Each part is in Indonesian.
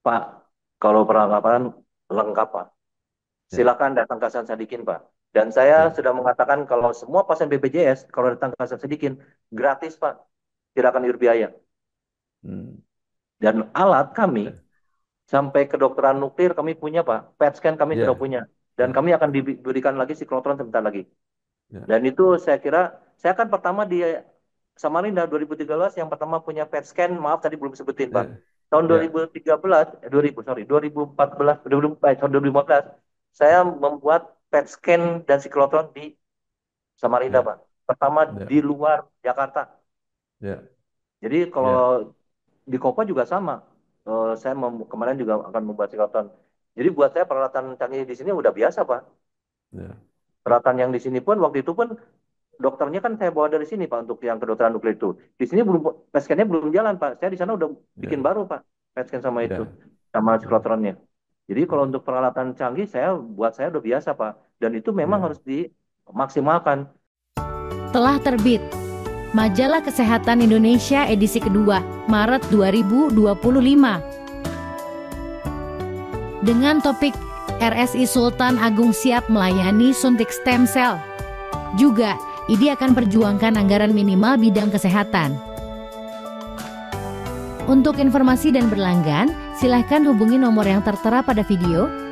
Pak, kalau perlengkapan lengkap, Pak. Ya, Silakan datang ke Hasan Sadikin, Pak. Dan saya ya. sudah mengatakan kalau semua pasien BPJS, kalau datang ke Hasan Sadikin, gratis, Pak. Tidak akan berbiaya. Hmm. Dan alat Ya, kami, sampai kedokteran nuklir kami punya, Pak. PET scan kami sudah ya, punya. Dan ya, kami akan diberikan lagi siklotron sebentar lagi. ya, Dan itu saya kira, saya kan pertama di Samarinda 2013 yang pertama punya PET scan, maaf tadi belum sebutin Pak. ya, Tahun ya, 2013, 2000, sorry, 2014, 2004, tahun 2015, saya membuat PET scan dan siklotron di Samarinda ya, Pak. Pertama ya, di luar Jakarta. ya, Jadi kalau ya, di Kopa juga sama. Saya kemarin juga akan membuat siklotron. Jadi buat saya peralatan canggih di sini udah biasa Pak. ya, Peralatan yang di sini pun waktu itu pun dokternya kan saya bawa dari sini Pak untuk yang kedokteran nuklir itu. Di sini belum PET scan-nya belum jalan Pak. Saya di sana udah bikin ya, baru Pak PET scan sama itu ya, sama ya, siklotronnya. Jadi kalau untuk peralatan canggih saya buat saya udah biasa Pak dan itu memang ya. harus dimaksimalkan. Telah terbit Majalah Kesehatan Indonesia edisi kedua, Maret 2025, dengan topik RSI Sultan Agung siap melayani suntik stem cell. Juga, IDI akan perjuangkan anggaran minimal bidang kesehatan. Untuk informasi dan berlanggan, silahkan hubungi nomor yang tertera pada video.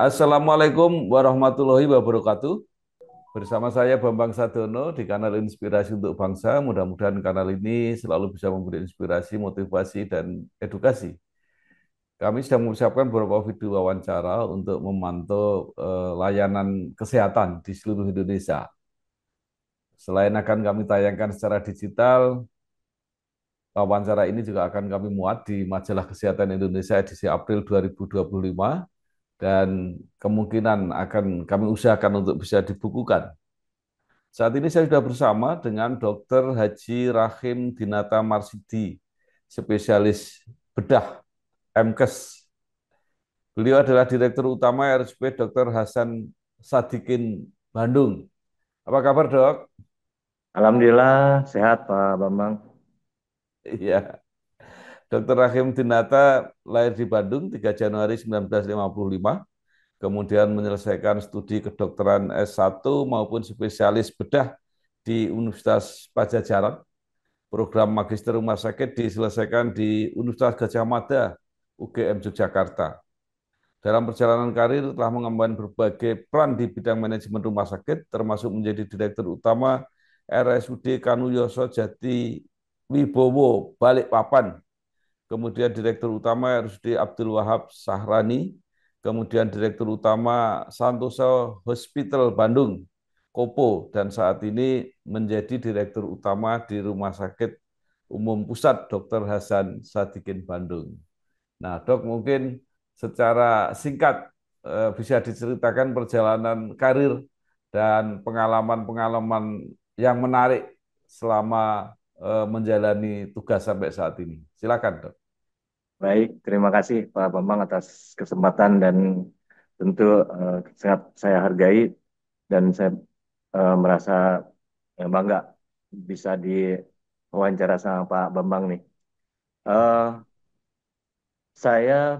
Assalamualaikum warahmatullahi wabarakatuh. Bersama saya Bambang Sadono di kanal Inspirasi untuk Bangsa. Mudah-mudahan kanal ini selalu bisa memberi inspirasi, motivasi, dan edukasi. Kami sedang mempersiapkan beberapa video wawancara untuk memantau layanan kesehatan di seluruh Indonesia. Selain akan kami tayangkan secara digital, wawancara ini juga akan kami muat di Majalah Kesehatan Indonesia edisi April 2025 dan kemungkinan akan kami usahakan untuk bisa dibukukan. Saat ini saya sudah bersama dengan Dr. Haji Rahim Dinata Marsidi, spesialis bedah MKes. Beliau adalah Direktur Utama RSUP Dr. Hasan Sadikin Bandung. Apa kabar, Dok? Alhamdulillah sehat Pak Bambang. Iya. Dr. Rahim Dinata lahir di Bandung 3 Januari 1955, kemudian menyelesaikan studi kedokteran S1 maupun spesialis bedah di Universitas Padjadjaran. Program Magister Rumah Sakit diselesaikan di Universitas Gadjah Mada, UGM Yogyakarta. Dalam perjalanan karir telah mengemban berbagai peran di bidang manajemen rumah sakit, termasuk menjadi Direktur Utama RSUD Kanuyoso Jati Wibowo, Balikpapan, kemudian Direktur Utama RSUD Abdul Wahab Sahrani, kemudian Direktur Utama Santoso Hospital Bandung, Kopo, dan saat ini menjadi Direktur Utama di Rumah Sakit Umum Pusat Dr. Hasan Sadikin Bandung. Nah, Dok, mungkin secara singkat bisa diceritakan perjalanan karir dan pengalaman-pengalaman yang menarik selama menjalani tugas sampai saat ini. Silakan, Dok. Baik, terima kasih Pak Bambang atas kesempatan dan tentu sangat saya hargai dan saya merasa bangga bisa diwawancara sama Pak Bambang nih. Eh,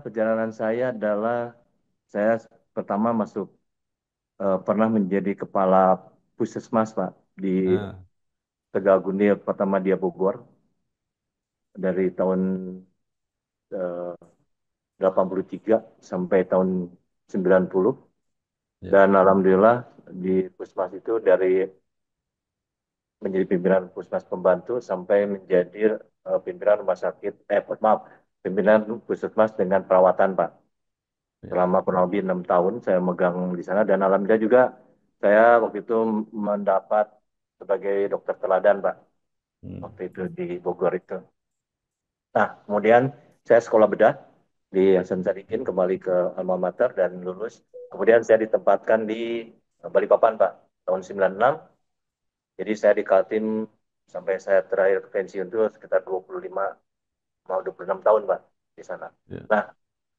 perjalanan saya adalah saya pertama masuk pernah menjadi kepala puskesmas Pak di Nah, Tegagunil pertama dia Bogor dari tahun eh, 83 sampai tahun 90 ya, dan alhamdulillah di puskesmas itu dari menjadi pimpinan Puskesmas Pembantu sampai menjadi pimpinan rumah sakit, maaf, pimpinan Puskesmas dengan perawatan, Pak. Ya. Selama kurang lebih 6 tahun saya megang di sana dan alhamdulillah juga saya waktu itu mendapat sebagai dokter teladan, Pak. Hmm. Waktu itu di Bogor itu. Nah, kemudian saya sekolah bedah di Hasan Sadikin, kembali ke alma mater dan lulus. Kemudian saya ditempatkan di Balikpapan, Pak, tahun 96. Jadi saya di Kaltim sampai saya terakhir ke pensiun itu sekitar 25 mau 26 tahun, Pak, di sana. Ya. Nah,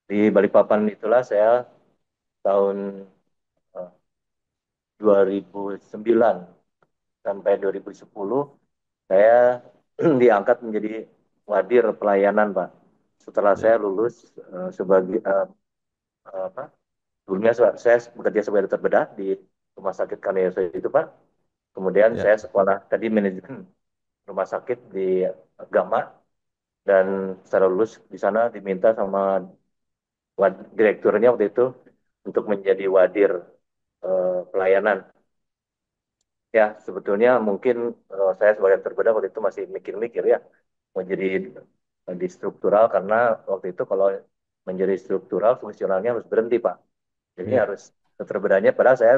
di Balikpapan itulah saya tahun 2009 sampai 2010 saya diangkat menjadi wadir pelayanan, Pak. Setelah Ya. saya lulus sebagai apa? Sebelumnya saya bekerja sebagai dokter bedah di Rumah Sakit Kaneoso itu, Pak. Kemudian Ya. saya sekolah tadi manajemen rumah sakit di Gama dan setelah lulus di sana diminta sama direkturnya waktu itu untuk menjadi wadir pelayanan. Ya, sebetulnya mungkin saya sebagai terbedah waktu itu masih mikir-mikir ya, mau jadi di struktural karena waktu itu kalau menjadi struktural fungsionalnya harus berhenti, Pak. Jadi Ya. harus dokter bedahnya, padahal saya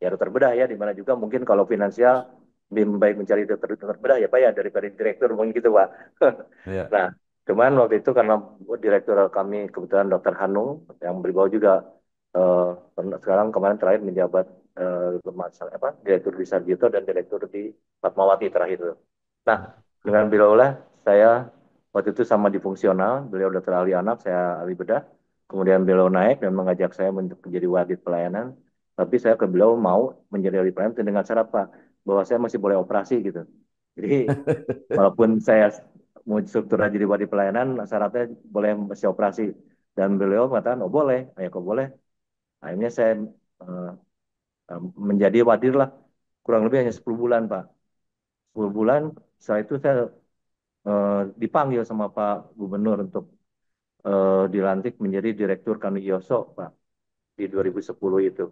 ya dokter bedah ya, di mana juga mungkin kalau finansial lebih baik mencari dokter bedah ya Pak ya daripada direktur mungkin gitu, Pak. Ya. Nah, cuman waktu itu karena direktur kami kebetulan dokter Hanung yang beliau juga eh, sekarang kemarin terakhir menjabat masalah apa direktur di Sarjito dan direktur di Fatmawati terakhir. Nah, dengan beliau lah saya waktu itu sama di fungsional, beliau dokter ahli anak, saya ahli bedah. Kemudian beliau naik dan mengajak saya untuk menjadi wadid pelayanan. Tapi saya ke beliau mau menjadi wadid pelayanan dengan syarat, Pak, bahwa saya masih boleh operasi gitu. Jadi walaupun saya mau struktur jadi wadid pelayanan, syaratnya boleh masih operasi. Dan beliau mengatakan, oh boleh, ayo kok boleh. Akhirnya saya eh, menjadi wadir lah, kurang lebih hanya 10 bulan, Pak. 10 bulan, setelah itu saya dipanggil sama Pak Gubernur untuk dilantik menjadi Direktur Kanuyoso, Pak, di 2010 itu.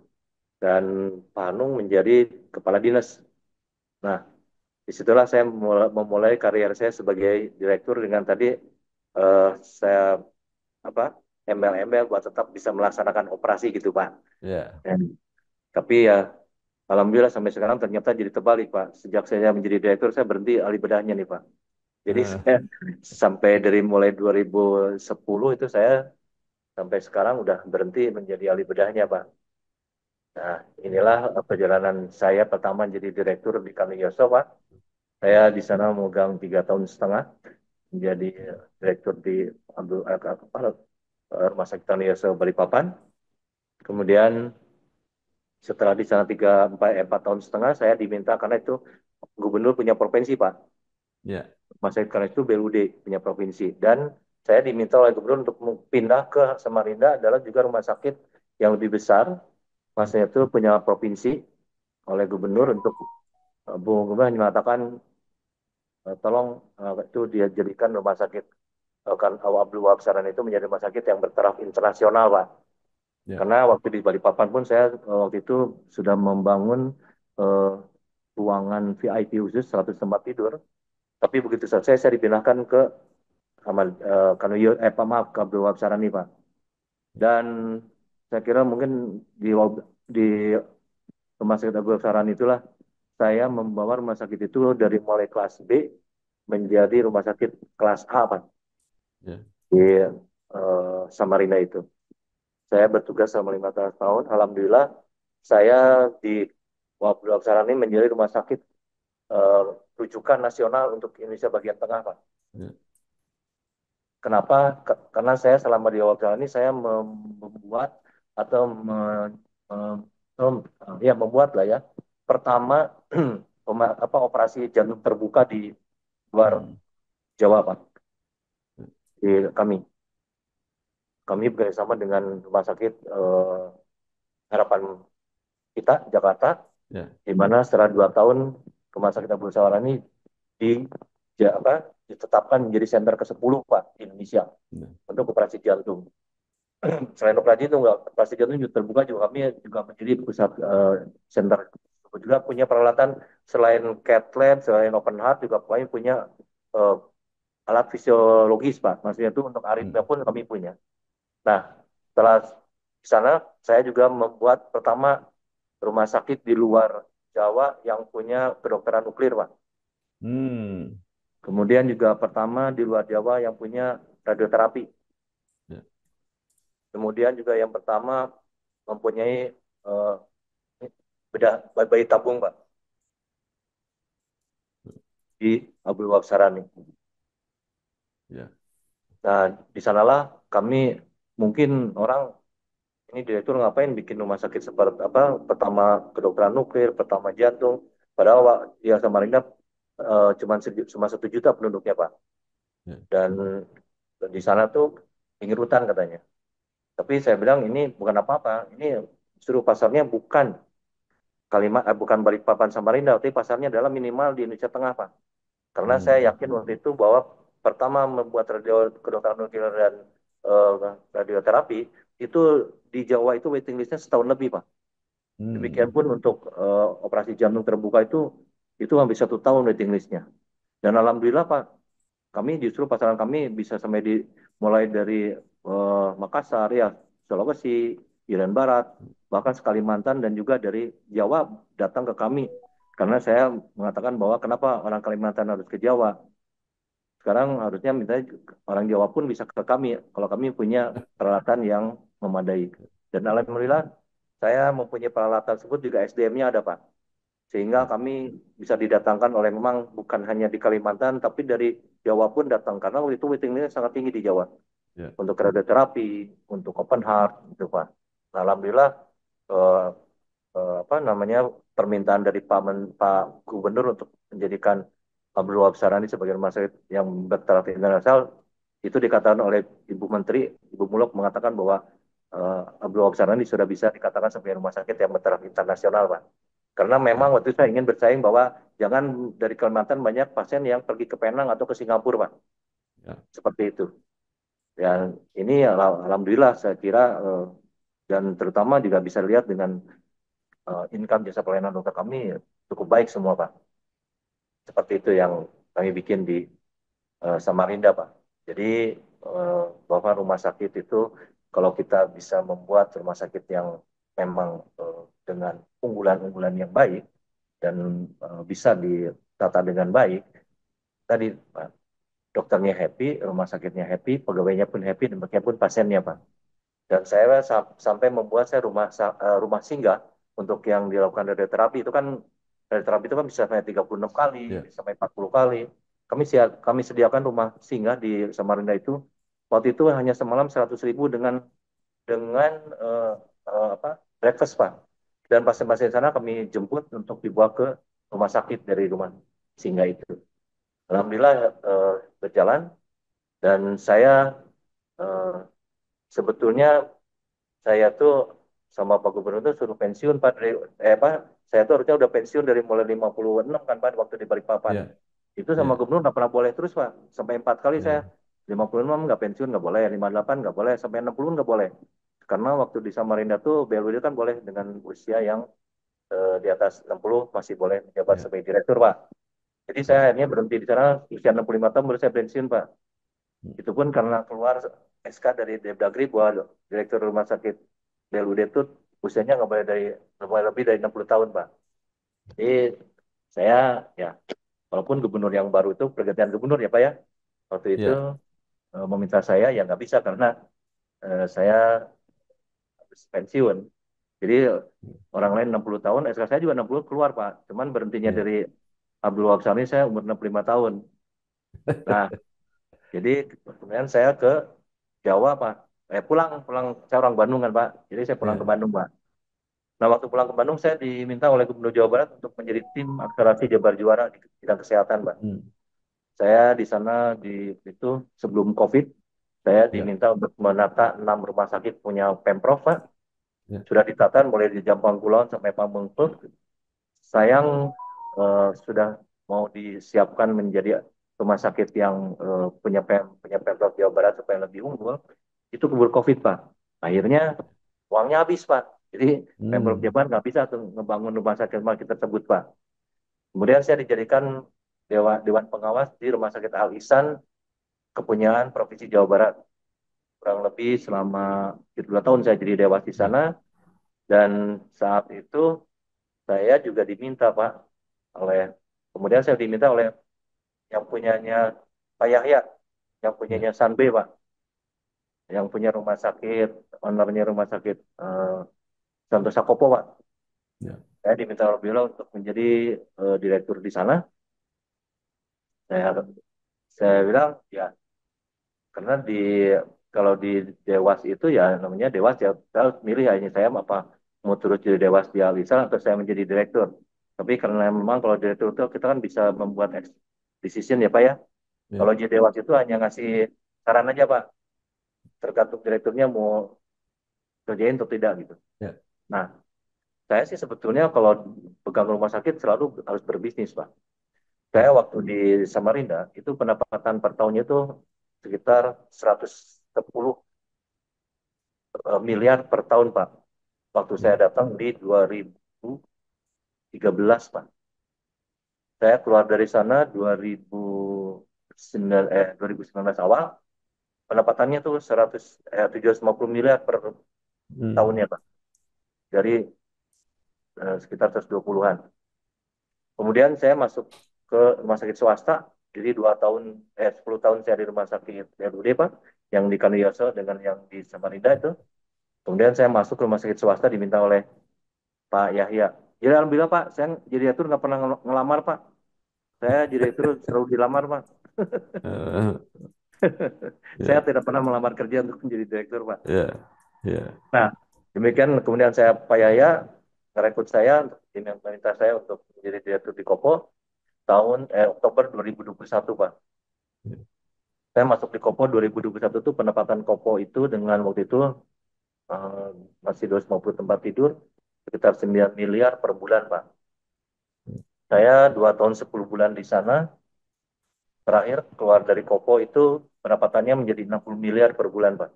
Dan Pak Hanung menjadi Kepala Dinas. Nah, disitulah saya memulai karier saya sebagai direktur dengan tadi saya apa embel-embel buat tetap bisa melaksanakan operasi gitu, Pak. Ya. Dan, tapi ya alhamdulillah sampai sekarang ternyata jadi terbalik, Pak. Sejak saya menjadi direktur saya berhenti ahli bedahnya nih, Pak. Jadi saya sampai dari mulai 2010 itu saya sampai sekarang udah berhenti menjadi ahli bedahnya, Pak. Nah, inilah perjalanan saya pertama jadi direktur di Kaniyoso, Pak. Saya di sana memegang 3 tahun setengah menjadi direktur di Rumah Sakit Kaniyoso Balikpapan. Kemudian setelah di sana 4 tahun setengah, saya diminta karena itu gubernur punya provinsi, Pak. Ya. Rumah Sakit Kaniyoso itu BUD punya provinsi. Dan saya diminta oleh gubernur untuk pindah ke Samarinda adalah juga rumah sakit yang lebih besar. Masnya itu punya provinsi oleh gubernur untuk Bu Gubernur menyatakan tolong itu dia jadikan rumah sakit kan Abdul Wahab Saran itu menjadi rumah sakit yang bertaraf internasional, Pak. Ya. Karena waktu di Balikpapan pun saya waktu itu sudah membangun uh, ruangan VIP khusus 100 tempat tidur. Tapi begitu selesai saya dipindahkan ke Kanuyo, maaf, ke Abdul Wahab Sarani, Pak. Dan saya kira mungkin di rumah sakit Abdul Wahab Sarani itulah saya membawa rumah sakit itu dari mulai kelas B menjadi rumah sakit kelas A, Pak, Ya. di Samarinda itu. Saya bertugas selama 15 tahun. Alhamdulillah, saya di Abdul Sarani menjadi rumah sakit eh, rujukan nasional untuk Indonesia bagian tengah, Pak. Ya. Kenapa? Karena saya selama di Abdul Sarani saya membuat atau mem- ya membuat lah ya. Pertama operasi jantung terbuka di luar Hmm. Jawa, Pak. Di kami bekerjasama dengan rumah sakit Harapan kita Jakarta, Ya. di mana setelah 2 tahun Rumah Sakit Abu Sawarani di ditetapkan menjadi center ke-10, Pak, di Indonesia Ya. untuk operasi jantung. Selain operasi itu operasi jantung juga terbuka juga kami juga menjadi pusat center juga punya peralatan selain cath lab, selain open heart juga kami punya eh, alat fisiologis Pak. Maksudnya itu untuk aritmia Hmm. pun kami punya. Nah, setelah di sana saya juga membuat pertama rumah sakit di luar Jawa yang punya kedokteran nuklir Pak. Hmm. Kemudian juga pertama di luar Jawa yang punya radioterapi. Ya. Kemudian juga yang pertama mempunyai eh, bedah bayi tabung Pak di Abdul Wahab Sarani. Ya. Nah, di sanalah kami mungkin orang ini direktur ngapain bikin rumah sakit seperti apa? Pertama kedokteran nuklir, pertama jantung. Padahal ya Samarinda cuma 1 juta penduduknya Pak. Ya. Dan di sana tuh pinggir hutan katanya. Tapi saya bilang ini bukan apa-apa. Ini justru pasarnya bukan Balikpapan Samarinda, tapi pasarnya adalah minimal di Indonesia Tengah Pak. Karena saya Hmm. yakin waktu itu bahwa pertama membuat kedokteran nuklir dan radioterapi itu di Jawa itu waiting listnya setahun lebih Pak. Demikian Hmm. pun untuk operasi jantung terbuka itu hampir 1 tahun waiting listnya. Dan alhamdulillah Pak, kami justru pasaran kami bisa sampai mulai dari Makassar ya, Sulawesi, Irian Barat, bahkan Kalimantan dan juga dari Jawa datang ke kami. Karena saya mengatakan bahwa kenapa orang Kalimantan harus ke Jawa. Sekarang harusnya misalnya orang Jawa pun bisa ke kami kalau kami punya peralatan yang memadai. Dan alhamdulillah saya mempunyai peralatan tersebut juga SDM-nya ada Pak. Sehingga Ya. kami bisa didatangkan oleh memang bukan hanya di Kalimantan tapi dari Jawa pun datang karena waktu itu waiting list sangat tinggi di Jawa Ya. untuk radioterapi, untuk open heart gitu Pak. Nah, alhamdulillah eh, apa namanya permintaan dari Pak Gubernur untuk menjadikan Abdul Wahab Sarani sebagai rumah sakit yang bertaraf internasional itu dikatakan oleh Ibu Menteri, Ibu Muluk mengatakan bahwa Abdul Wahab Sarani sudah bisa dikatakan sebagai rumah sakit yang bertaraf internasional, Pak. Karena memang Ya. waktu itu saya ingin bersaing bahwa jangan dari Kalimantan banyak pasien yang pergi ke Penang atau ke Singapura, Pak. Ya. Seperti itu. Dan ini alhamdulillah saya kira dan terutama juga bisa lihat dengan income jasa pelayanan dokter kami cukup baik semua, Pak. Seperti itu yang kami bikin di Samarinda, Pak. Jadi bahwa rumah sakit itu kalau kita bisa membuat rumah sakit yang memang dengan unggulan-unggulan yang baik dan bisa ditata dengan baik, tadi Pak, dokternya happy, rumah sakitnya happy, pegawainya pun happy, dan pun pasiennya, Pak. Dan saya sampai membuat saya rumah singgah untuk yang dilakukan radioterapi itu kan radioterapi itu kan bisa sampai 36 kali, Ya. bisa sampai 40 kali. Kami sediakan rumah singgah di Samarinda itu waktu itu hanya semalam 100.000 dengan eh, apa breakfast Pak. Dan pasien-pasien sana kami jemput untuk dibawa ke rumah sakit dari rumah singgah itu. Alhamdulillah berjalan dan saya eh, sebetulnya saya tuh sama Pak Gubernur tuh suruh pensiun Pak saya tuh harusnya udah pensiun dari mulai 56 kan Pak waktu di Balikpapan. Ya. Itu sama Ya. Gubernur nggak pernah boleh terus Pak. Sampai 4 kali saya Ya. 56 nggak pensiun nggak boleh, 58 nggak boleh, sampai 60 nggak boleh. Karena waktu di Samarinda tuh BLUD kan boleh dengan usia yang di atas 60 masih boleh menjabat Ya. sebagai direktur Pak. Jadi saya Ya. akhirnya berhenti di sana usia 65 tahun baru saya pensiun Pak. Itu pun karena keluar SK dari Depdagri bahwa direktur rumah sakit BLUD itu usianya nggak boleh lebih dari 60 tahun, Pak. Jadi saya ya walaupun gubernur yang baru itu pergantian gubernur ya Pak ya, waktu itu Ya. meminta saya ya nggak bisa karena saya habis pensiun. Jadi orang lain 60 tahun, SK saya juga 60 keluar Pak. Cuman berhentinya Ya. dari Abdul Wahab Sani saya umur 65 tahun. Nah, jadi kemudian saya ke Jawa Pak. Pulang, pulang, saya orang Bandung kan Pak. Jadi saya pulang ke Ya. Bandung Pak. Nah waktu pulang ke Bandung saya diminta oleh Gubernur Jawa Barat untuk menjadi tim akselerasi Jabar Juara di bidang kesehatan Pak. Hmm. Saya di sana itu sebelum COVID, saya Ya. diminta untuk menata 6 rumah sakit punya Pemprov Pak. Ya. Sudah ditata mulai di Jampang Kulon sampai Pamengpeuk. Sayang sudah mau disiapkan menjadi rumah sakit yang punya Pemprov Jawa Barat supaya lebih unggul. Itu keburu COVID Pak. Akhirnya uangnya habis Pak. Jadi Pemprov Hmm. Jabar nggak bisa tuh ngebangun rumah sakit tersebut Pak. Kemudian saya dijadikan Dewan Pengawas di Rumah Sakit Al Ihsan, kepunyaan Provinsi Jawa Barat. Kurang lebih selama 2 tahun saya jadi dewas di sana, dan saat itu saya juga diminta Pak kemudian saya diminta oleh yang punyanya Pak Yahya, yang punyanya Sanbe Pak, yang punya rumah sakit, ownernya rumah sakit Santosa Kopo Pak. Saya diminta oleh beliau untuk menjadi direktur di sana. Saya bilang ya, karena kalau di Dewas itu ya namanya Dewas ya, saya harus milih hanya saya apa mau terus jadi Dewas di Al Ihsan atau saya menjadi direktur. Tapi karena memang kalau direktur itu kita kan bisa membuat decision ya Pak ya. Kalau jadi Dewas itu hanya ngasih saran aja Pak, tergantung direkturnya mau kerjain atau tidak gitu. Nah, saya sih sebetulnya kalau pegang rumah sakit selalu harus berbisnis Pak. Saya waktu di Samarinda itu pendapatan per tahunnya itu sekitar 110 miliar per tahun Pak. Waktu saya datang di 2013 Pak. Saya keluar dari sana 2019 awal, pendapatannya tuh 750 miliar per tahunnya Pak. Dari sekitar 120-an. Kemudian saya masuk ke rumah sakit swasta, jadi 10 tahun saya di rumah sakit RUD Pak, yang di Kaniyoso dengan yang di Samarinda itu. Kemudian saya masuk ke rumah sakit swasta diminta oleh Pak Yahya. Jadi alhamdulillah Pak, saya jadi direktur nggak pernah ngelamar Pak. Saya jadi direktur selalu dilamar Pak. Saya tidak pernah melamar kerja untuk menjadi direktur Pak. Nah, demikian kemudian Pak Yahya merekrut saya untuk meminta saya untuk menjadi direktur di Kopo Oktober 2021 Pak. Saya masuk di Kopo 2021 itu pendapatan Kopo itu dengan waktu itu masih 250 tempat tidur sekitar 9 miliar per bulan Pak. Saya 2 tahun 10 bulan di sana. Terakhir keluar dari Kopo itu pendapatannya menjadi 60 miliar per bulan Pak.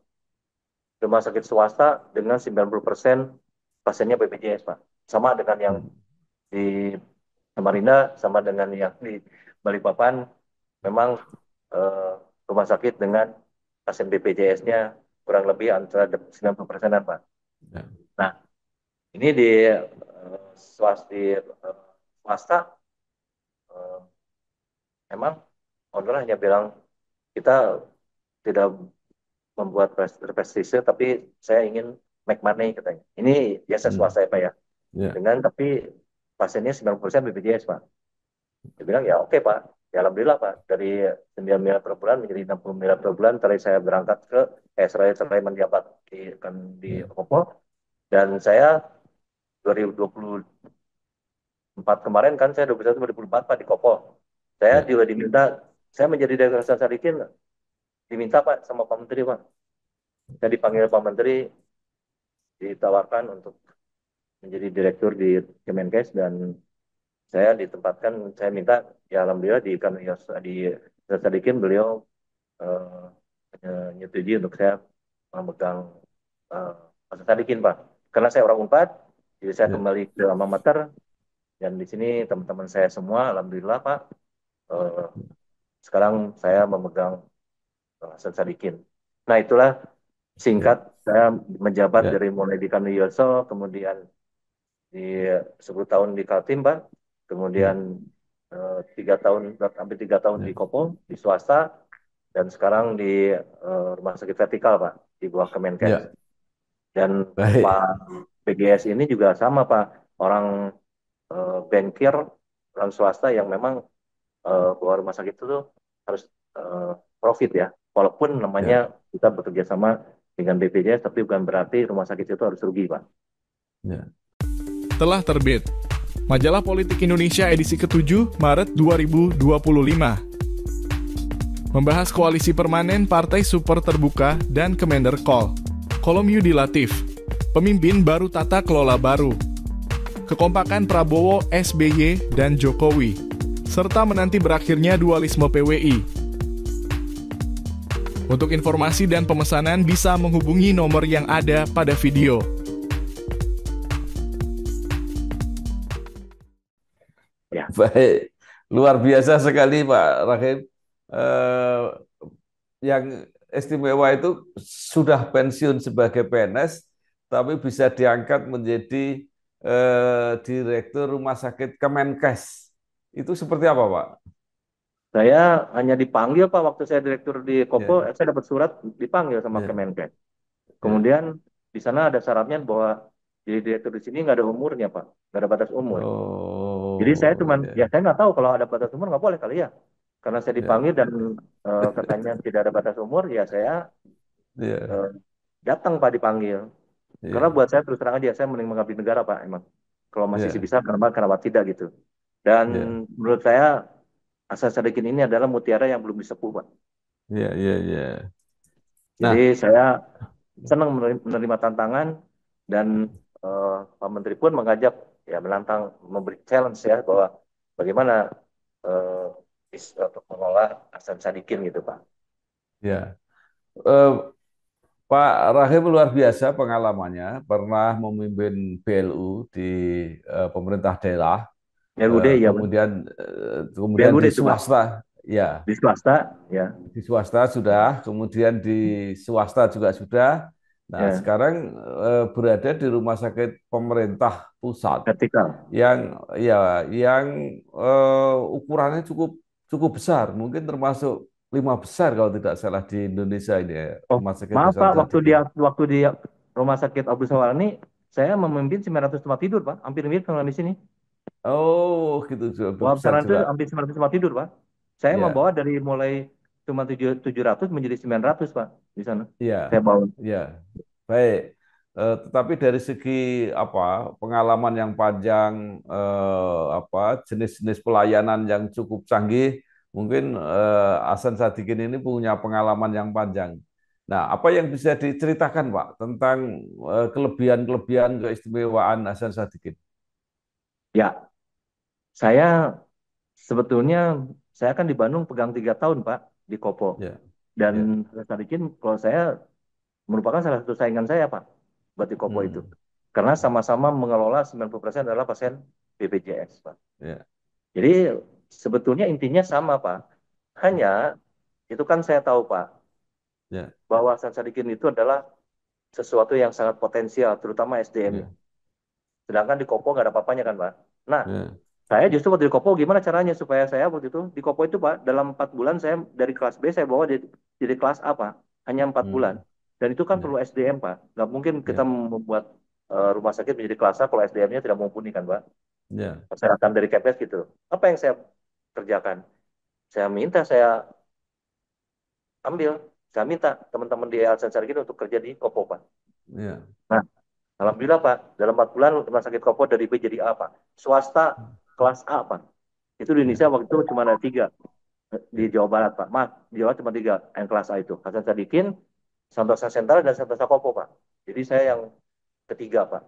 Rumah sakit swasta dengan 90% pasiennya BPJS Pak. Sama dengan yang di Samarinda, sama dengan yang di Balikpapan, memang rumah sakit dengan pasien BPJS-nya kurang lebih antara 90%-an Pak. Nah, ini di swasta memang owner hanya bilang kita tidak membuat prestise, tapi saya ingin make money katanya. Ini biasa swasta ya Pak ya. Dengan tapi pasiennya 90% BPJS Pak. Dia bilang ya oke Pak. Ya alhamdulillah Pak. Dari 9 miliar per bulan menjadi 60 miliar per bulan. Tadi saya berangkat ke Israel menjabat di Kopo. Dan saya 2024 kemarin kan saya 2021-2024 Pak di Kopo. Saya juga diminta, saya menjadi direktur Sadikin diminta Pak sama Pak Menteri Pak. Saya dipanggil Pak Menteri, ditawarkan untuk menjadi direktur di Kemenkes, dan saya ditempatkan, saya minta, ya alhamdulillah di Sadikin beliau menyetujui untuk saya memegang Sadikin Pak. Karena saya orang Unpad, jadi saya kembali ke alma mater, dan di sini teman-teman saya semua, alhamdulillah Pak, sekarang saya memegang Sadikin. Nah itulah singkat saya menjabat dari mulai di Kaniyoso, kemudian di 10 tahun di Kaltim Pak, kemudian 3 tahun di Kopo, di swasta, dan sekarang di rumah sakit vertikal Pak, di bawah Kemenkes. Dan Pak BGS ini juga sama Pak, orang bankir, orang swasta yang memang bahwa rumah sakit itu tuh harus profit ya, walaupun namanya kita bekerja sama dengan BPJS, tapi bukan berarti rumah sakit itu harus rugi Pak. Telah terbit Majalah Politik Indonesia edisi ke-7 Maret 2025. Membahas koalisi permanen Partai Super Terbuka dan Kemenderkol. Kolom Yudi Latif. Pemimpin baru tata kelola baru. Kekompakan Prabowo, SBY, dan Jokowi. Serta menanti berakhirnya dualisme PWI. Untuk informasi dan pemesanan bisa menghubungi nomor yang ada pada video. Baik, luar biasa sekali Pak Rahim. Eh, yang istimewa itu sudah pensiun sebagai PNS, tapi bisa diangkat menjadi Direktur Rumah Sakit Kemenkes. Itu seperti apa, Pak? Saya hanya dipanggil Pak waktu saya direktur di Kopo, Ya, saya dapat surat dipanggil sama ya, Kemenkes. ya. Kemudian di sana ada syaratnya bahwa jadi direktur di sini nggak ada umurnya Pak, nggak ada batas umur. Jadi saya Oh, cuman, ya ya, saya nggak tahu kalau ada batas umur nggak boleh kali ya. Karena saya ya, dipanggil dan katanya tidak ada batas umur, ya saya ya, eh, datang Pak dipanggil. Karena ya, buat saya terus terang aja, saya mending mengabdi negara Pak emang. Kalau masih ya, bisa, kenapa tidak gitu. Dan ya, menurut saya Hasan Sadikin ini adalah mutiara yang belum disepuh Pak. ya, ya, ya. Jadi Nah, saya senang menerima tantangan dan Pak Menteri pun mengajak ya menantang memberi challenge ya bahwa bagaimana untuk mengolah Hasan Sadikin gitu Pak. ya. Eh, Pak Rahim luar biasa pengalamannya, pernah memimpin BLU di pemerintah daerah, BLUD ya Pak. kemudian BLUD di itu Pak. swasta, ya. Di swasta ya. Di swasta sudah, kemudian di swasta juga sudah. Nah, Ya, sekarang berada di rumah sakit pemerintah pusat vertikal. yang ukurannya cukup cukup besar, mungkin termasuk 5 besar kalau tidak salah di Indonesia ini ya, Oh, Rumah Sakit maaf Hasan Pak, Sadikin. waktu di Rumah Sakit Abdul Sawalani, saya memimpin 900 tempat tidur Pak, hampir mirip sama di sini. Oh, gitu juga Wah, besar besaran itu juga. hampir 900 tempat tidur Pak. Saya membawa Ya, dari mulai cuma 700 menjadi 900 Pak di sana. ya, Saya bawa. ya. Baik. Tetapi dari segi apa pengalaman yang panjang, jenis-jenis pelayanan yang cukup canggih, mungkin Hasan Sadikin ini punya pengalaman yang panjang. Nah, apa yang bisa diceritakan Pak tentang kelebihan-kelebihan keistimewaan Hasan Sadikin? Ya, saya sebetulnya saya kan di Bandung pegang 3 tahun Pak di Kopo. Ya, Dan ya, Sadikin kalau saya merupakan salah satu saingan saya Pak buat di Kopo itu. hmm, Karena sama-sama mengelola 90% adalah pasien BPJS Pak. ya, Jadi sebetulnya intinya sama Pak. Hanya itu kan saya tahu Pak ya, bahwa Hasan Sadikin itu adalah sesuatu yang sangat potensial, terutama SDM-nya. ya, Sedangkan di Kopo nggak ada apa-apanya kan Pak. Nah, ya, saya justru waktu di Kopo gimana caranya supaya saya waktu itu di Kopo itu Pak dalam 4 bulan saya dari kelas B saya bawa jadi kelas A Pak. Hanya 4 bulan. hmm, Dan itu kan perlu ya, SDM Pak. Nggak mungkin kita ya, membuat rumah sakit menjadi kelas A kalau SDM-nya tidak mumpuni kan Pak. ya, Kesehatan dari KPS gitu. Apa yang saya kerjakan? Saya minta saya ambil. Saya minta teman-teman di Alsan Sargin untuk kerja di Kopo, Pak. ya, Nah, alhamdulillah, Pak. Dalam 4 bulan, rumah sakit Kopo dari B jadi A, Pak. Swasta kelas A, Pak. Itu di Indonesia ya, waktu itu cuma ada 3 di ya, Jawa Barat, Pak. Maaf, di Jawa cuma 3 yang kelas A itu. Hasan Sadikin, Santosa Sentral, dan Santosa Kopo, Pak. Jadi saya yang ketiga, Pak.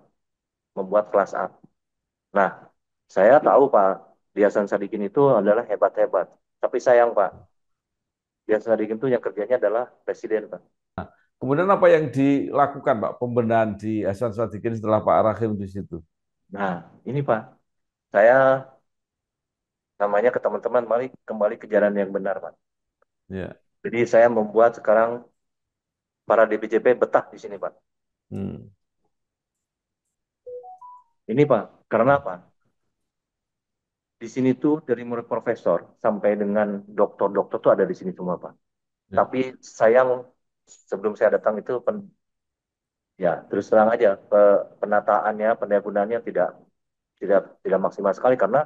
Membuat kelas A. Nah, saya tahu, Pak, di Hasan Sadikin itu adalah hebat-hebat. Tapi sayang, Pak. Di Hasan Sadikin itu yang kerjanya adalah presiden, Pak. Kemudian apa yang dilakukan Pak pembenahan di Hasan Sadikin setelah Pak Rahim di situ? Nah, ini Pak, saya namanya ke teman-teman, mari kembali ke jalan yang benar, Pak. Ya, Jadi saya membuat sekarang para DPJP betah di sini, Pak. hmm, Ini Pak, karena apa? Di sini tuh dari mulai profesor sampai dengan dokter-dokter tuh ada di sini semua, Pak. ya, Tapi sayang sebelum saya datang itu ya terus terang aja penataannya, pendayagunaannya tidak maksimal sekali karena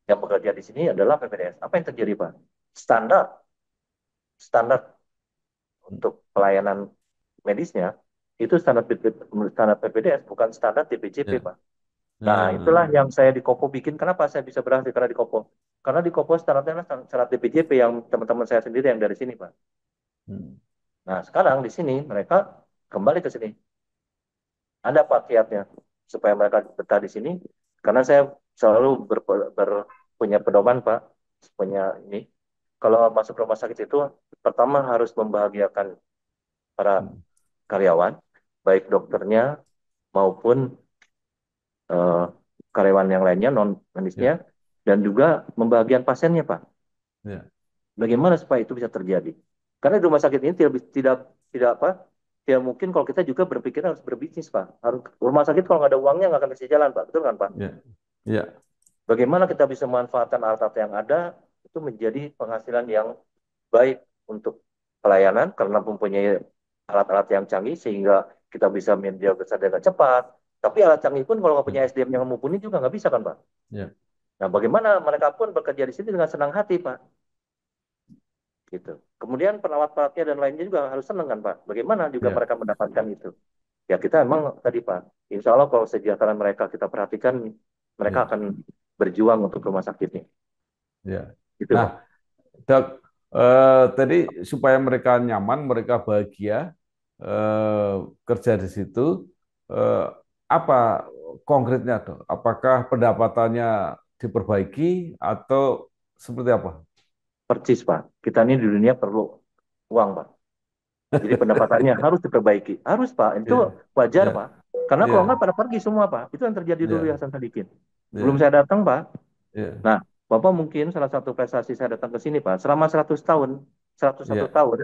yang bekerja di sini adalah PPDS. Apa yang terjadi, Pak? Standar standar untuk pelayanan medisnya itu standar PPDS bukan standar TPJP ya, Pak. Nah itulah hmm, yang saya di Kopo bikin. Kenapa saya bisa berhasil karena di Kopo? Karena di Kopo standarnya adalah standar TPJP yang teman-teman saya sendiri yang dari sini Pak. hmm, Nah sekarang di sini mereka kembali ke sini. Ada Pak kiatnya supaya mereka betah di sini. Karena saya selalu punya pedoman Pak, punya ini. Kalau masuk rumah sakit itu pertama harus membahagiakan para hmm, karyawan, baik dokternya maupun eh, karyawan yang lainnya non medisnya, ya, dan juga pembagian pasiennya, Pak. Ya. Bagaimana supaya itu bisa terjadi? Karena di rumah sakit ini tidak tidak apa? Tidak mungkin kalau kita juga berpikir harus berbisnis, Pak. Harus rumah sakit kalau nggak ada uangnya nggak akan bisa jalan, Pak. Betul kan, Pak? Ya. Ya. Bagaimana kita bisa memanfaatkan alat-alat yang ada itu menjadi penghasilan yang baik untuk pelayanan karena mempunyai alat-alat yang canggih sehingga kita bisa mendiagnosa dengan cepat. Tapi alat canggih pun kalau nggak punya SDM yang mumpuni juga nggak bisa kan, Pak? Ya. Nah, bagaimana mereka pun bekerja di sini dengan senang hati, Pak? Gitu. Kemudian perawat-perawatnya dan lainnya juga harus senang kan, Pak? Bagaimana juga Ya. mereka mendapatkan itu? Ya kita emang tadi, Pak, insya Allah kalau kesejahteraan mereka kita perhatikan, mereka Ya. akan berjuang untuk rumah sakitnya. Ya. Gitu, Pak. Nah, Dok, tadi supaya mereka nyaman, mereka bahagia eh, kerja di situ, eh, apa konkretnya, Dok? Apakah pendapatannya diperbaiki atau seperti apa? Percis, Pak. Kita ini di dunia perlu uang, Pak. Jadi pendapatannya harus diperbaiki. Harus, Pak. Itu Ya, wajar, Pak. ya, Karena kalau nggak ya, pada pergi semua, Pak. Itu yang terjadi dulu ya, ya, Hasan Sadikin. Sebelum ya, saya datang, Pak. ya, Nah, Bapak mungkin salah satu prestasi saya datang ke sini, Pak. Selama 100 tahun, 101 ya. tahun,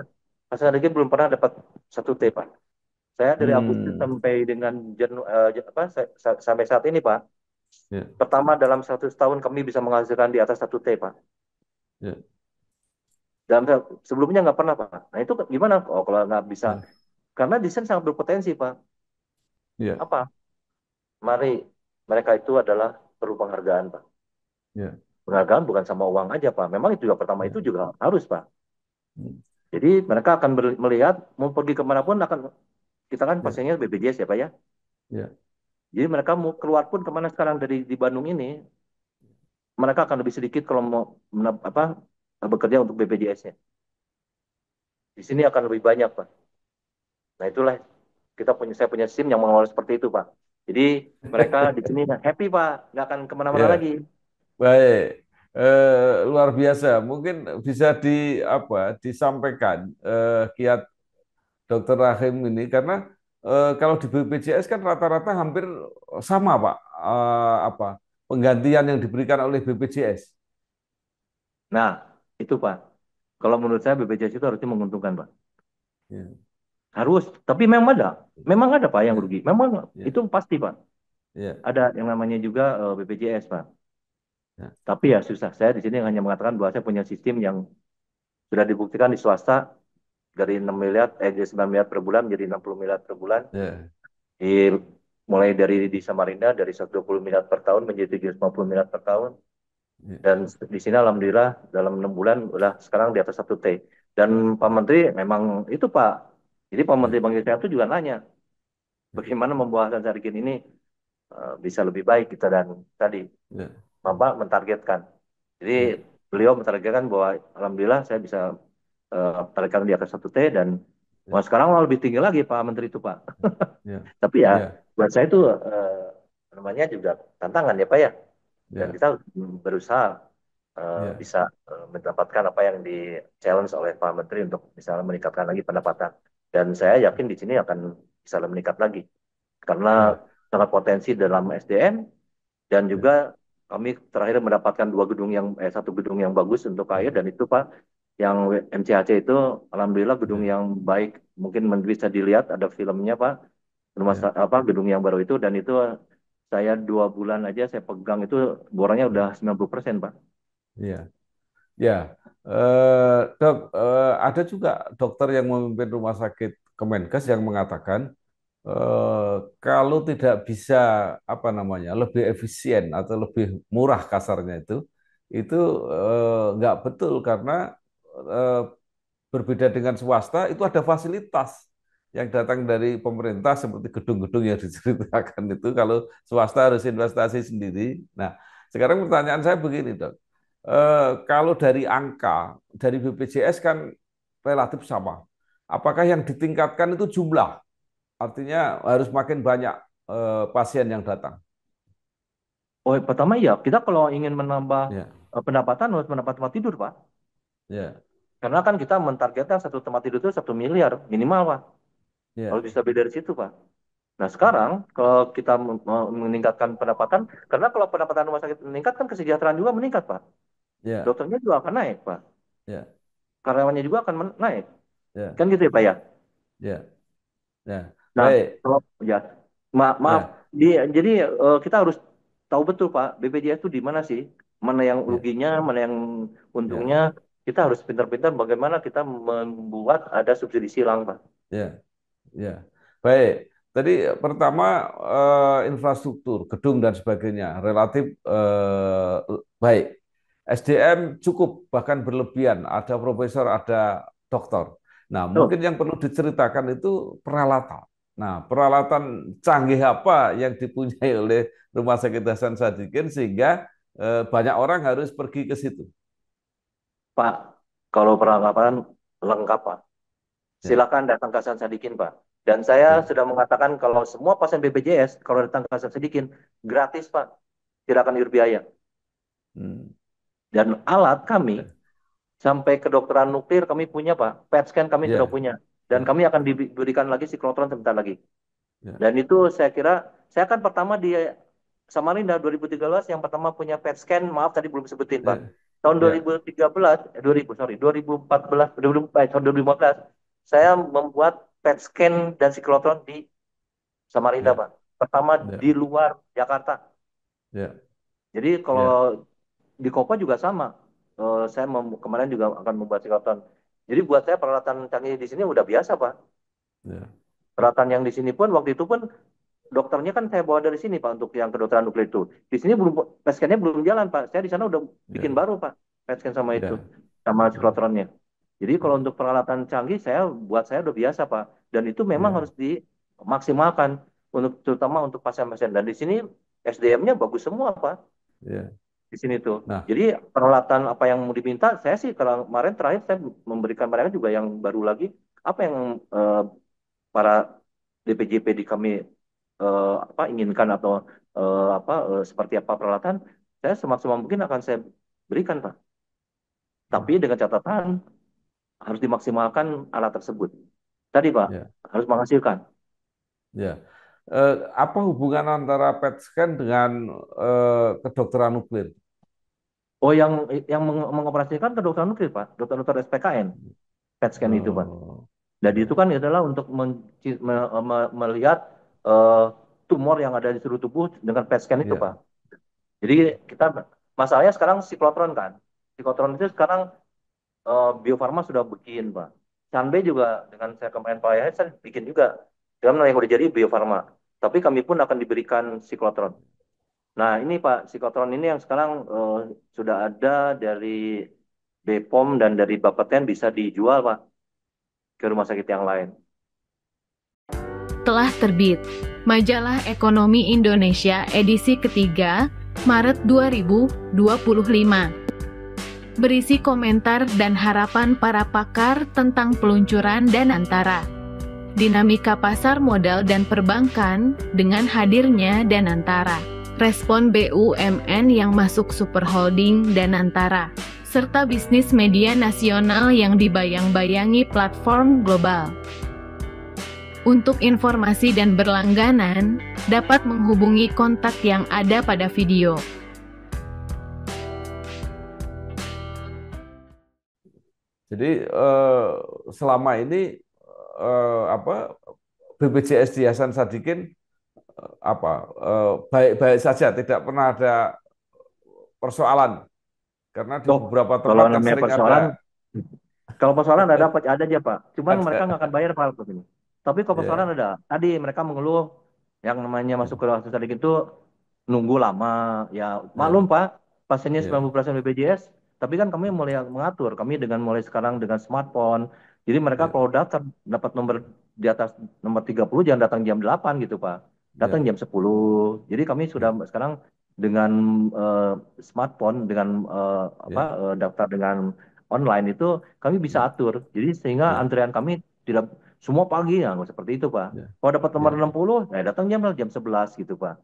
Hasan Sadikin belum pernah dapat satu T, Pak. Saya dari Agustus Hmm, sampai dengan sampai saat ini, Pak. ya, Pertama dalam 100 tahun kami bisa menghasilkan di atas satu T, Pak. ya, Dalam sebelumnya nggak pernah, Pak. Nah itu gimana? Oh, kalau nggak bisa, ya, karena desain sangat berpotensi, Pak. ya, Apa? Mari mereka itu adalah perlu penghargaan, Pak. ya, Penghargaan bukan sama uang aja, Pak. Memang itu juga pertama ya. itu juga harus, Pak. Hmm, Jadi mereka akan melihat mau pergi kemanapun akan kita kan ya, pasiennya BPJS ya, Pak ya. ya, Jadi mereka mau keluar pun kemana sekarang dari di Bandung ini, mereka akan lebih sedikit kalau mau bekerja untuk BPJS-nya. Di sini akan lebih banyak, Pak. Nah itulah saya punya SIM yang mengelola seperti itu, Pak. Jadi mereka di sini happy, Pak, nggak akan kemana-mana ya. lagi. Baik. Luar biasa. Mungkin bisa disampaikan kiat Dokter Rahim ini karena kalau di BPJS kan rata-rata hampir sama, Pak. Penggantian yang diberikan oleh BPJS. Nah itu, Pak. Kalau menurut saya BPJS itu harusnya menguntungkan, Pak. Ya, Harus. Tapi memang ada, Pak, yang ya, rugi. Memang ya, itu pasti, Pak. ya, Ada yang namanya juga BPJS, Pak. ya, Tapi ya susah. Saya di sini hanya mengatakan bahwa saya punya sistem yang sudah dibuktikan di swasta dari 6 miliar, dari 9 miliar per bulan menjadi 60 miliar per bulan. ya, Di, mulai dari di Samarinda dari 120 miliar per tahun menjadi 750 miliar per tahun. ya, Dan di sini alhamdulillah dalam 6 bulan udah sekarang di atas satu T. Dan Pak Menteri memang itu, Pak. Jadi Pak Menteri ya, Bang Yusuf itu juga nanya bagaimana membawa Hasan Sadikin ini bisa lebih baik kita dan tadi ya, Bapak mentargetkan. Jadi ya, beliau mentargetkan bahwa alhamdulillah saya bisa targetkan di atas satu T dan ya, wah, sekarang malah lebih tinggi lagi Pak Menteri itu, Pak. ya, Tapi ya ya, buat saya itu namanya juga tantangan ya, Pak ya. Dan ya, kita berusaha ya, bisa mendapatkan apa yang di challenge oleh Pak Menteri untuk misalnya meningkatkan lagi pendapatan. Dan saya yakin di sini akan bisa meningkat lagi karena ya, sangat potensi dalam SDM dan ya, juga kami terakhir mendapatkan satu gedung yang bagus untuk ya, air dan itu, Pak, yang MCHC itu alhamdulillah gedung ya, yang baik, mungkin bisa dilihat ada filmnya, Pak, ya, gedung yang baru itu, dan itu saya 2 bulan aja saya pegang itu boranya udah ya, 90%, Pak. ya. Ya, Dok, ada juga dokter yang memimpin rumah sakit Kemenkes yang mengatakan kalau tidak bisa lebih efisien atau lebih murah kasarnya itu nggak betul karena eh, berbeda dengan swasta itu ada fasilitas yang datang dari pemerintah seperti gedung-gedung yang diceritakan itu kalau swasta harus investasi sendiri. Nah, sekarang pertanyaan saya begini, Dok. Kalau dari angka dari BPJS kan relatif sama. Apakah yang ditingkatkan itu jumlah? Artinya harus makin banyak pasien yang datang. Oh, pertama ya, kita kalau ingin menambah Ya, pendapatan harus menambah tempat tidur, Pak. ya, Karena kan kita mentargetkan satu tempat tidur itu 1 miliar minimal, Pak. Harus ya, bisa beda dari situ, Pak. Nah sekarang kalau kita meningkatkan pendapatan, karena kalau pendapatan rumah sakit meningkat kan kesejahteraan juga meningkat Pak. Ya, Dokternya juga akan naik Pak. ya, Karyawannya juga akan naik. ya, Kan gitu ya Pak ya. ya, ya. Nah, Baik, kalau ya maaf, ya, jadi kita harus tahu betul Pak, BPJS itu di mana sih? Mana yang ya, ruginya, mana yang ya, untungnya. Kita harus pintar-pintar bagaimana kita membuat ada subsidi silang Pak. ya, ya. Baik. Tadi pertama infrastruktur, gedung dan sebagainya relatif baik. SDM cukup bahkan berlebihan. Ada profesor, ada dokter. Nah, mungkin Tuh, yang perlu diceritakan itu peralatan. Nah, peralatan canggih apa yang dipunyai oleh Rumah Sakit Hasan Sadikin sehingga banyak orang harus pergi ke situ. Pak, kalau peralatan lengkap Pak. Ya, Silakan datang ke Hasan Sadikin Pak. Dan saya ya, sudah mengatakan kalau semua pasien BPJS kalau datang ke Hasan Sadikin gratis Pak, tidak akan berbiaya. hmm, Dan alat kami ya, sampai kedokteran nuklir kami punya Pak, PET scan kami sudah ya, punya. Dan ya, kami akan diberikan lagi siklotron sebentar lagi. ya, Dan itu saya kira, saya kan pertama di Samarinda 2013 yang pertama punya PET scan, maaf tadi belum sebutin Pak. ya, Tahun ya, 2013, 2000, sorry, 2014, 2015, tahun 2015, saya membuat PET scan dan siklotron di Samarinda ya, Pak. Pertama ya, di luar Jakarta. ya, Jadi kalau ya, di Kopa juga sama. Saya kemarin juga akan membuat siklotron. Jadi buat saya peralatan canggih di sini udah biasa Pak. ya, Peralatan yang di sini pun waktu itu pun dokternya kan saya bawa dari sini Pak untuk yang kedokteran nuklir itu. Di sini belum PET scan-nya belum jalan Pak. Saya di sana udah bikin ya, baru Pak PET scan sama itu ya, sama ya, siklotronnya. Jadi kalau ya, untuk peralatan canggih buat saya udah biasa Pak. Dan itu memang ya, harus dimaksimalkan untuk terutama untuk pasien-pasien. Dan di sini SDM-nya bagus semua Pak ya. di sini tuh. Nah, Jadi peralatan apa yang mau diminta saya sih kalau kemarin terakhir saya memberikan mereka juga yang baru lagi apa yang eh, para DPJP di kami apa inginkan atau seperti apa peralatan, saya semaksimal mungkin akan saya berikan Pak. Tapi dengan catatan harus dimaksimalkan alat tersebut. Tadi Pak ya, harus menghasilkan. ya. Apa hubungan antara PET scan dengan kedokteran nuklir? Oh yang mengoperasikan kedokteran nuklir Pak, dokter-dokter SPKN, PET scan itu Pak. Oh, Dan itu ya, kan adalah untuk melihat eh, tumor yang ada di seluruh tubuh dengan PET scan itu Pak. ya, Jadi kita masalahnya sekarang siklotron kan. Siklotron itu sekarang Bio Farma sudah bikin, Pak. Sanbe juga dengan saya kemarin Pak Yahya saya bikin juga. Dengan yang udah jadi Bio Farma. Tapi kami pun akan diberikan siklotron. Nah ini Pak, siklotron ini yang sekarang sudah ada dari BPOM dan dari Bapeten bisa dijual Pak ke rumah sakit yang lain. Telah terbit Majalah Ekonomi Indonesia edisi ketiga Maret 2025. Berisi komentar dan harapan para pakar tentang peluncuran Danantara. Dinamika pasar modal dan perbankan dengan hadirnya Danantara. Respon BUMN yang masuk super holding Danantara. Serta bisnis media nasional yang dibayang-bayangi platform global. Untuk informasi dan berlangganan, dapat menghubungi kontak yang ada pada video. jadi selama ini apa BPJS di Hasan Sadikin baik-baik saja, tidak pernah ada persoalan karena di Oh, beberapa kalau tempat kan namanya sering persoalan, ada kalau persoalan ada aja Pak. Cuman mereka nggak ada akan bayar Pak ini. Tapi kalau persoalan ya, ada. Tadi mereka mengeluh yang namanya masuk ke rumah sakit itu nunggu lama. Ya maklum ya, Pak, pasiennya ya, 90% BPJS. Tapi kan kami mulai mengatur. Kami dengan mulai sekarang dengan smartphone. Jadi mereka ya, kalau datang dapat nomor di atas nomor 30 jangan datang jam 8 gitu Pak. Datang ya, jam 10. Jadi kami sudah ya, sekarang dengan eh, smartphone dengan ya, daftar dengan online itu kami bisa ya, atur. Jadi sehingga ya, antrian kami tidak semua pagi ya, nggak seperti itu, Pak. ya, Kalau dapat nomor ya, 60, ya datang jam 11 gitu, Pak.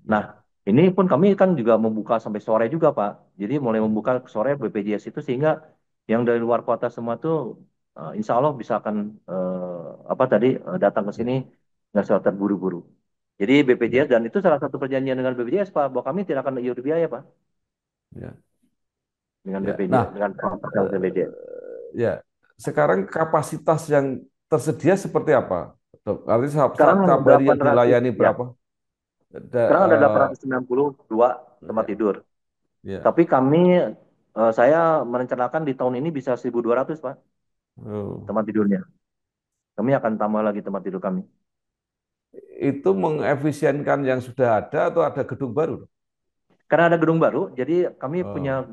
Nah, ya, ini pun kami kan juga membuka sampai sore juga, Pak. Jadi mulai ya, membuka sore BPJS itu sehingga yang dari luar kota semua tuh insya Allah bisa akan datang ke ya. sini nggak usah terburu-buru. Jadi Ya, BPJS dan itu salah satu perjanjian dengan BPJS Pak, bahwa kami tidak akan iur biaya Pak ya, dengan ya. BPJS Nah, dengan kontrak dengan BPJS. eh, ya, sekarang kapasitas yang tersedia seperti apa, Dok? Artinya Sekarang setiap hari yang 800 dilayani ya. berapa? Sekarang ada Da- 892 tempat ya, tidur. ya. Tapi saya merencanakan di tahun ini bisa 1.200 Pak Oh. tempat tidurnya. Kami akan tambah lagi tempat tidur kami. Itu mengefisienkan yang sudah ada atau ada gedung baru, Dok? Karena ada gedung baru, jadi kami punya Oh,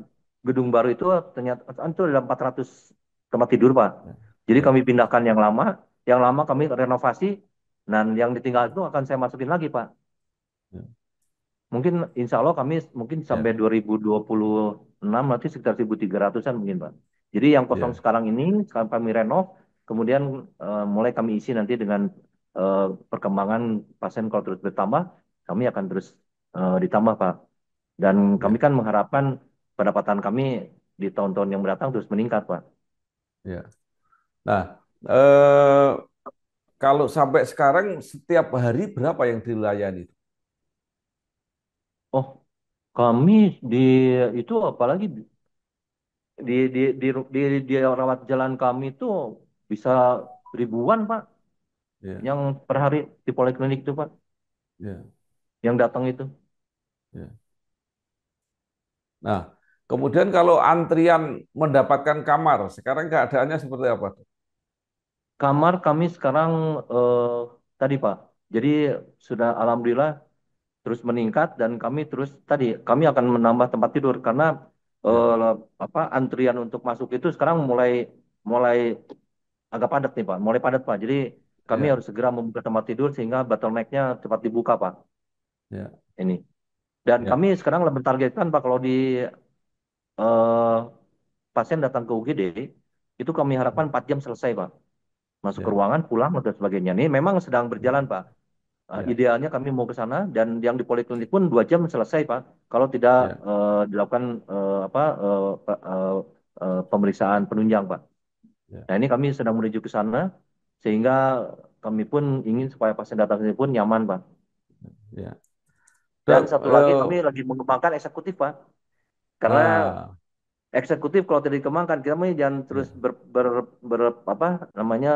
gedung baru itu ternyata itu ada 400 tempat tidur, Pak. ya, Jadi kami ya, pindahkan yang lama kami renovasi, dan yang ditinggal itu akan saya masukin lagi, Pak. ya, Mungkin insya Allah kami mungkin sampai ya, 2026 nanti sekitar 1.300-an mungkin, Pak. Jadi yang kosong ya, sekarang ini, sekarang kami renov, kemudian mulai kami isi nanti dengan perkembangan pasien kalau terus bertambah, kami akan terus ditambah, Pak. Dan kami ya, kan mengharapkan pendapatan kami di tahun-tahun yang mendatang terus meningkat, Pak. ya. Nah, eh, kalau sampai sekarang setiap hari berapa yang dilayani? Oh, kami di itu apalagi di rawat jalan kami itu bisa ribuan, Pak, Ya, yang per hari di poliklinik itu, Pak, ya, yang datang itu. ya. Nah, kemudian kalau antrian mendapatkan kamar, sekarang keadaannya seperti apa, Dok? Kamar kami sekarang tadi, Pak. Jadi sudah alhamdulillah terus meningkat dan kami akan menambah tempat tidur karena Ya, antrian untuk masuk itu sekarang mulai mulai agak padat nih Pak, mulai padat Pak. Jadi kami ya, harus segera membuka tempat tidur sehingga bottleneck-nya cepat dibuka Pak. ya, Ini. Dan kami ya, sekarang lebih targetkan Pak kalau di eh, pasien datang ke UGD itu kami harapkan 4 jam selesai Pak. Masuk ke ya, ruangan, pulang dan sebagainya. Ini memang sedang berjalan Pak. ya, Idealnya kami mau ke sana dan yang di poliklinik pun 2 jam selesai Pak. Kalau tidak ya, dilakukan pemeriksaan penunjang Pak. ya, Nah ini kami sedang menuju ke sana sehingga kami pun ingin supaya pasien datang sini pun nyaman Pak. ya. Dan Dok, satu lagi kami lagi mengembangkan eksekutif Pak. Karena ah, eksekutif kalau tidak dikembangkan kita mah jangan terus ya, apa namanya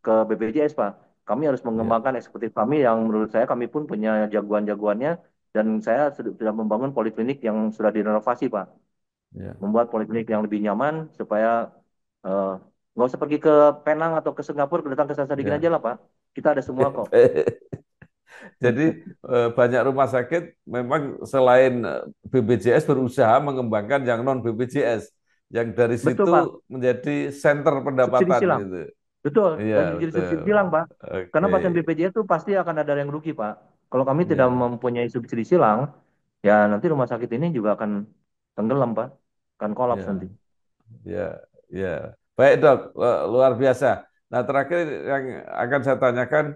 ke BPJS Pak. Kami harus ya, mengembangkan eksekutif kami yang menurut saya kami pun punya jagoan-jagoannya dan saya sudah membangun poliklinik yang sudah direnovasi Pak. ya. Membuat poliklinik yang lebih nyaman supaya eh, nggak usah pergi ke Penang atau ke Singapura, datang ke Sasadikin aja Ya. lah Pak. Kita ada semua kok. Jadi banyak rumah sakit memang selain BPJS berusaha mengembangkan yang non BPJS, yang dari Betul Pak, situ menjadi center subsidi pendapatan silang. gitu. Betul, Iya dan jadi betul. subsidi silang Pak. Karena Oke. pasien BPJS itu pasti akan ada yang rugi Pak. Kalau kami tidak Ya, mempunyai subsidi silang, ya nanti rumah sakit ini juga akan tenggelam Pak. Akan kolaps nanti. ya, ya, ya. Baik dok, luar biasa. Nah terakhir yang akan saya tanyakan,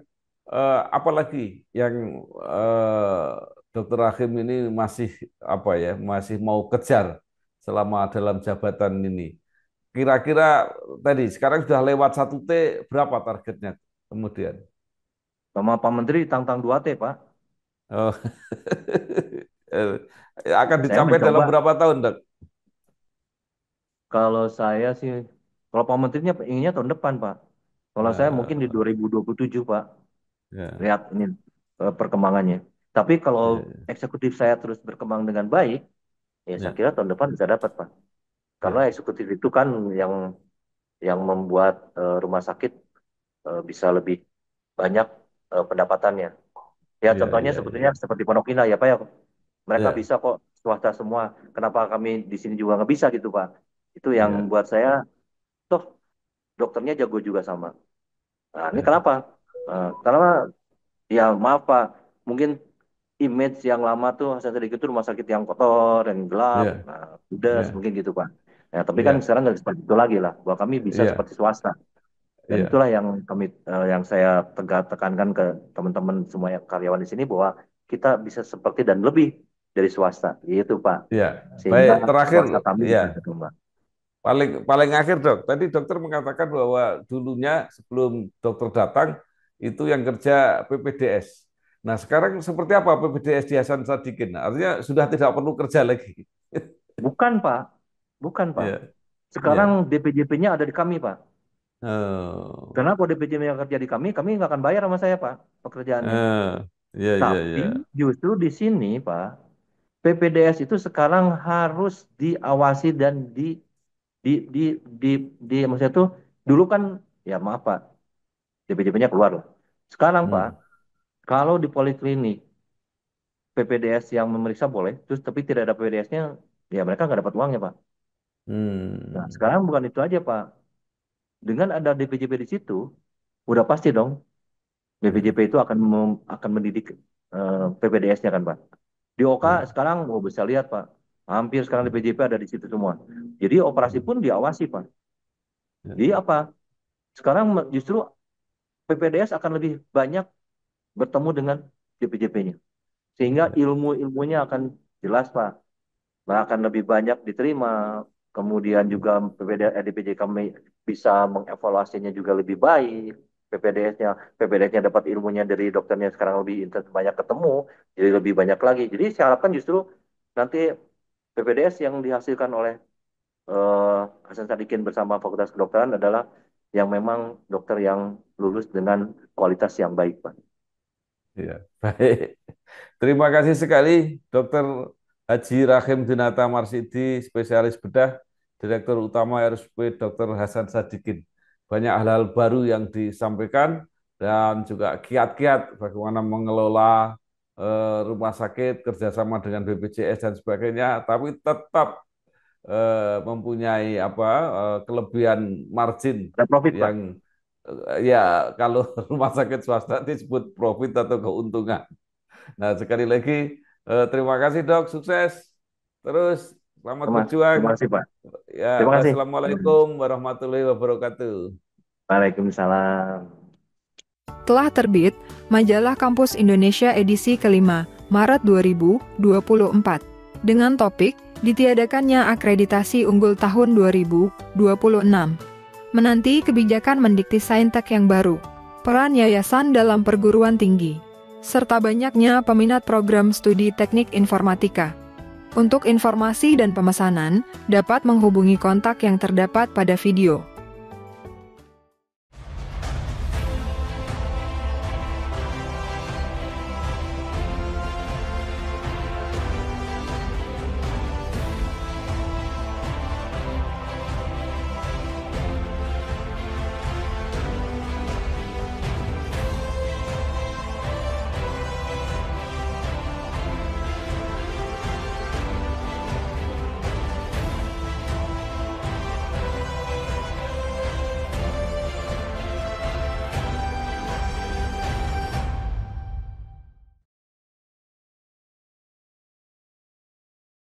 apalagi yang eh, Dokter Hakim ini masih apa ya, masih mau kejar selama dalam jabatan ini. Kira-kira tadi sekarang sudah lewat 1T, berapa targetnya kemudian? Sama Pak Menteri tantang 2T Pak. Oh. Akan Saya dicapai dalam mencoba, berapa tahun, Dok? kalau saya sih, kalau Pak Menterinya inginnya tahun depan Pak. Kalau saya mungkin di Eh, 2027 Pak. ya, Lihat ini perkembangannya. Tapi kalau ya, eksekutif saya terus berkembang dengan baik, ya saya ya, kira tahun depan bisa dapat Pak. Karena ya, eksekutif itu kan yang membuat rumah sakit bisa lebih banyak pendapatannya. Ya ya, contohnya ya, sebetulnya ya, seperti Pondok Indah ya Pak ya. Mereka ya, bisa kok swasta semua. Kenapa kami di sini juga nggak bisa gitu Pak? Itu yang ya, buat saya, toh dokternya jago juga sama. Nah ini ya, kenapa? Karena ya maaf Pak, mungkin image yang lama tuh Hasan Sadikin itu rumah sakit yang kotor, yang gelap, ya, nah judes ya, mungkin gitu Pak. Ya, tapi kan ya, sekarang nggak seperti itu lagi lah, bahwa kami bisa ya, seperti swasta. Dan ya, itulah yang saya tekankan ke teman-teman semua yang karyawan di sini bahwa kita bisa seperti dan lebih dari swasta, gitu Pak. ya. Sehingga Baik, terakhir, swasta kami ya, bisa berkembang. paling paling akhir dok. Tadi dokter mengatakan bahwa dulunya sebelum dokter datang itu yang kerja PPDS. Nah, sekarang seperti apa PPDS di Hasan Sadikin? Artinya sudah tidak perlu kerja lagi. Bukan, Pak. Bukan, Pak. Iya, Sekarang iya. DPJP-nya ada di kami, Pak. Oh, Karena kalau DPJP-nya kerja di kami nggak akan bayar sama saya, Pak, pekerjaannya. iya, iya, iya. Tapi justru di sini, Pak, PPDS itu sekarang harus diawasi dan di di di, maksudnya tuh dulu kan ya maaf Pak, DPJP-nya keluar loh. Sekarang Pak, Hmm, kalau di poliklinik PPDS yang memeriksa boleh, terus tapi tidak ada PPDS-nya, ya mereka nggak dapat uangnya Pak. Nah, hmm, sekarang bukan itu aja Pak. Dengan ada DPJP di situ, udah pasti dong hmm, BPJP itu akan mendidik PPDS-nya kan Pak. Di OK hmm, sekarang mau bisa lihat Pak, hampir sekarang hmm, DPJP ada di situ semua. Jadi operasi hmm, pun diawasi Pak. ya, Jadi apa? Sekarang justru PPDS akan lebih banyak bertemu dengan DPJP-nya. Sehingga ya, ilmu-ilmunya akan jelas Pak. Akan lebih banyak diterima. Kemudian juga DPJ kami bisa mengevaluasinya juga lebih baik. PPDS-nya dapat ilmunya dari dokternya sekarang lebih banyak ketemu, jadi lebih banyak lagi. Jadi saya harapkan justru nanti PPDS yang dihasilkan oleh Hasan Sadikin bersama Fakultas Kedokteran adalah yang memang dokter yang lulus dengan kualitas yang baik, Pak. ya. Baik. Terima kasih sekali, Dr. Haji Rahim Dinata Marsidi, spesialis bedah, Direktur Utama RSUP Dr. Hasan Sadikin. Banyak hal-hal baru yang disampaikan dan juga kiat-kiat bagaimana mengelola rumah sakit kerjasama dengan BPJS dan sebagainya, tapi tetap mempunyai kelebihan margin Ada profit, Pak. yang ya kalau rumah sakit swasta disebut profit atau keuntungan. Nah, sekali lagi terima kasih Dok, sukses. Terus selamat berjuang. Terima kasih, Pak. Ya, Terima kasih. wassalamualaikum warahmatullahi wabarakatuh. Waalaikumsalam. Telah terbit Majalah Kampus Indonesia edisi kelima, Maret 2024, dengan topik Ditiadakannya Akreditasi Unggul Tahun 2026. Menanti kebijakan mendikti saintek yang baru, peran yayasan dalam perguruan tinggi, serta banyaknya peminat program studi teknik informatika. Untuk informasi dan pemesanan, dapat menghubungi kontak yang terdapat pada video.